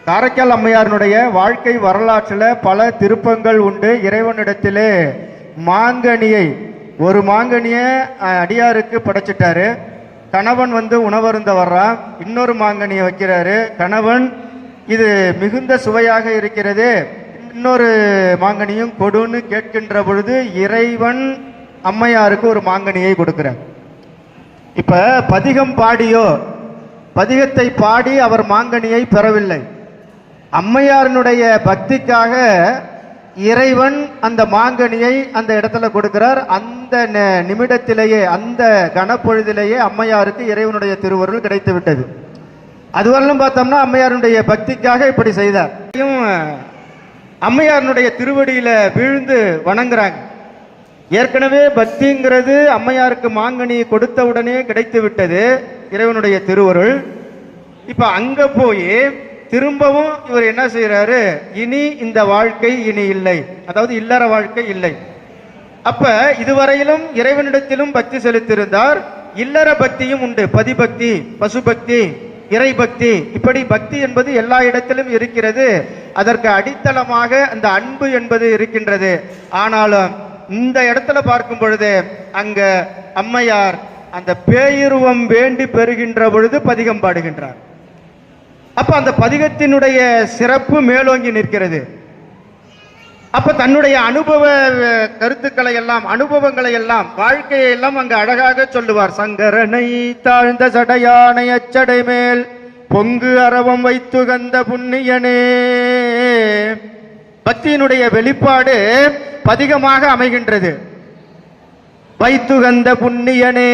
காரைக்கால் அம்மையாருடைய வாழ்க்கை வரலாற்றில் பல திருப்பங்கள் உண்டு. இறைவனிடத்திலே மாங்கனியை ஒரு மாங்கனியை அடியாருக்கு படைச்சிட்டாரு. கணவன் உணவருந்த வர்றான், இன்னொரு மாங்கனியை வைக்கிறாரு. கணவன் இது மிகுந்த சுவையாக இருக்கிறது, இன்னொரு மாங்கனியும் கொடுன்னு கேட்கின்ற பொழுது இறைவன் அம்மையாருக்கு ஒரு மாங்கனியை கொடுக்கிறார். இப்ப பதிகம் பாடியோ, பதிகத்தை பாடி அவர் மாங்கனியை பெறவில்லை. அம்மையாரனுடைய பக்திக்காக இறைவன் அந்த மாங்கனியை அந்த இடத்துல கொடுக்கிறார். அந்த நிமிடத்திலேயே, அந்த கனப்பொழுதிலேயே அம்மையாருக்கு இறைவனுடைய திருவருள் கிடைத்து விட்டது. அதுவரையிலும் பார்த்தோம்னா அம்மையாருடைய பக்திக்காக இப்படி செய்தார். அம்மையாருடைய திருவடியில வீழ்ந்து வணங்குறாங்க. ஏற்கனவே பக்திங்கிறது அம்மையாருக்கு மாங்கனி கொடுத்த உடனே கிடைத்து விட்டது, இறைவனுடைய திருவருள். இப்ப அங்க போய் திரும்பவும் இவர் என்ன செய்யறாரு, இனி இந்த வாழ்க்கை இனி இல்லை, அதாவது இல்லற வாழ்க்கை இல்லை. அப்ப இதுவரையிலும் இறைவனிடத்திலும் பக்தி செலுத்தியிருந்தார். இல்லற பக்தியும் உண்டு, பதிபக்தி, பசுபக்தி, இறை பக்தி. இப்படி பக்தி என்பது எல்லா இடத்திலும் இருக்கிறது. அதற்கு அடித்தளமாக அந்த அன்பு என்பது இருக்கின்றது. ஆனாலும் இந்த இடத்துல பார்க்கும் பொழுது அங்க அம்மையார் அந்த பேயுருவம் வேண்டி பெறுகின்ற பொழுது பதிகம் பாடுகின்றார். அப்ப அந்த பதிகத்தினுடைய சிறப்பு மேலோங்கி நிற்கிறது. அப்ப தன்னுடைய அனுபவ கருத்துக்களை எல்லாம், அனுபவங்களை எல்லாம், வாழ்க்கையை எல்லாம் அங்கு அழகாக சொல்லுவார். சங்கரனை தாழ்ந்த சடையானை அச்சடை மேல் பொங்கு அரவம் வைத்துகந்த புண்ணியனே. பக்தியினுடைய வெளிப்பாடு பதிகமாக அமைகின்றது. வைத்துகந்த புண்ணியனே,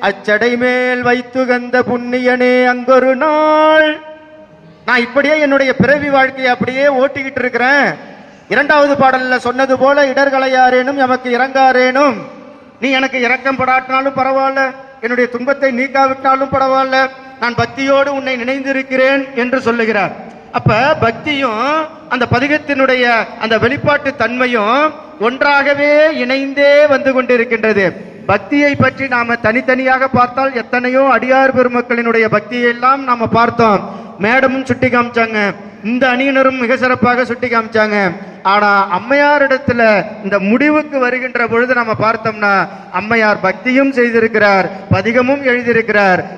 அச்சடை மேல் வைத்துகந்த புண்ணியனே, அங்கொரு நாள் நான் இப்படியே என்னுடைய பிறவி வாழ்க்கையை அப்படியே ஓட்டிக்கிட்டு இருக்கிறேன். இரண்டாவது பாடல்ல சொன்னது போல, இடர்களையாரேனும் எமக்கு இறங்காரேனும், நீ எனக்கு இரக்கம் படாட்டினாலும் பரவாயில்ல, என்னுடைய துன்பத்தை நீக்காவிட்டாலும் பரவாயில்ல, நான் பக்தியோடு உன்னை நினைந்திருக்கிறேன் என்று சொல்லுகிறார். அப்ப பக்தியும் அந்த பதிகத்தினுடைய அந்த வெளிப்பாட்டு தன்மையும் ஒன்றாகவே இணைந்தே வந்து கொண்டிருக்கின்றது. பக்தியை பற்றி நாம தனித்தனியாக பார்த்தால் எத்தனையோ அடியார் பெருமக்களினுடைய பக்தியை எல்லாம் நாம பார்த்தோம். மேடமும் சுட்டி காமிச்சாங்க, இந்த அணியினரும் மிக சிறப்பாக சுட்டி காமிச்சாங்க. ஆனா அம்மையார் இடத்துல இந்த முடிவுக்கு வருகின்ற பொழுது நம்ம பார்த்தோம்னா அம்மையார் பக்தியும் செய்திருக்கிறார், பதிகமும் எழுதியிருக்கிறார்.